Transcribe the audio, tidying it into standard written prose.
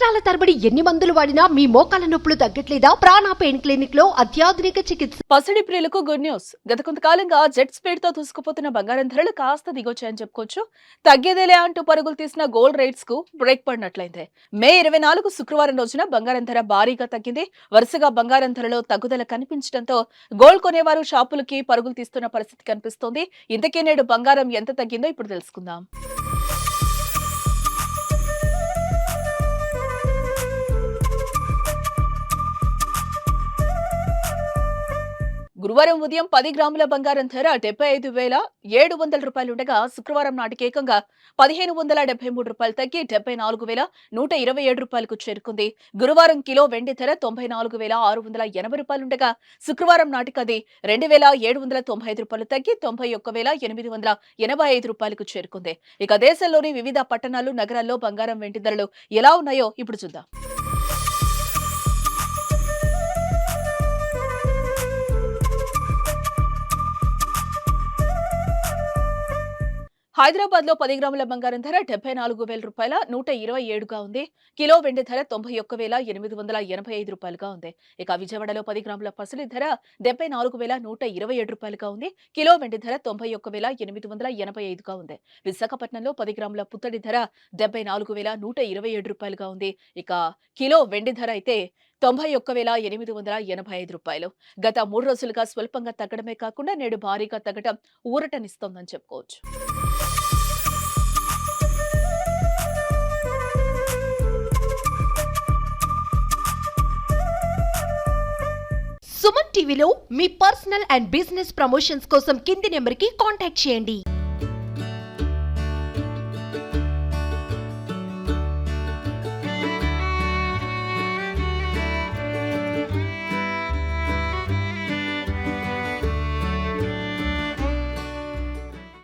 సంవత్సరాల తరబడి ఎన్ని మందులు వాడినా మీ మోకాల నొప్పులు తగ్గట్లేదా? ప్రాణ పెయిన్ క్లినిక్ లో అత్యాధునిక చికిత్స. పసిడి ప్రియులకు గుడ్ న్యూస్. గత కొంతకాలంగా జెట్ స్పీడ్ తో దూసుకుపోతున్న బంగారం ధరలు కాస్త దిగొచ్చాయని చెప్పుకోవచ్చు. తగ్గేదేలే అంటూ పరుగులు తీసిన గోల్డ్ రేట్స్ కు బ్రేక్ పడినట్లయింది. మే 24 శుక్రవారం రోజున బంగారం ధర భారీగా తగ్గింది. వరుసగా బంగారం ధరలో తగ్గుదల కనిపించడంతో గోల్డ్ కొనేవారు షాపులకి పరుగులు తీస్తున్న పరిస్థితి కనిపిస్తోంది. ఇంతకీ నేడు బంగారం ఎంత తగ్గిందో ఇప్పుడు తెలుసుకుందాం. గురువారం ఉదయం 10 గ్రాముల బంగారం ధర 75,700 రూపాయలుండగా శుక్రవారం నాటికి ఏకంగా 1,573 రూపాయలు తగ్గి 74,127 రూపాయలకు చేరుకుంది. గురువారం కిలో వెండి ధర 94,680 రూపాయలుండగా శుక్రవారం నాటికి అది 2,795 రూపాయలు తగ్గి 91,885 రూపాయలకు చేరుకుంది. ఇక దేశంలోని వివిధ పట్టణాలు, నగరాల్లో బంగారం, వెండి ధరలు ఎలా ఉన్నాయో ఇప్పుడు చూద్దాం. హైదరాబాద్ లో 10 గ్రాముల బంగారం ధర 74,000 రూపాయల 127గా ఉంది. కిలో వెండి ధర 91,885 రూపాయలుగా ఉంది. ఇక విజయవాడలో 10 గ్రాముల పసిడి ధర 74,127 రూపాయలుగా ఉంది. కిలో వెండి ధర 91,885గా ఉంది. విశాఖపట్నంలో 10 గ్రాముల పుత్తడి ధర 74,127 రూపాయలుగా ఉంది. ఇక కిలో వెండి ధర అయితే 91,885 రూపాయలు. గత 3 రోజులుగా స్వల్పంగా తగ్గడమే కాకుండా నేడు భారీగా తగ్గడం ఊరటనిస్తోందని చెప్పుకోవచ్చు. సుమన్ టీవీలో మీ పర్సనల్ అండ్ బిజినెస్ ప్రమోషన్స్ కోసం కింది నెంబర్కి కాంటాక్ట్ చేయండి.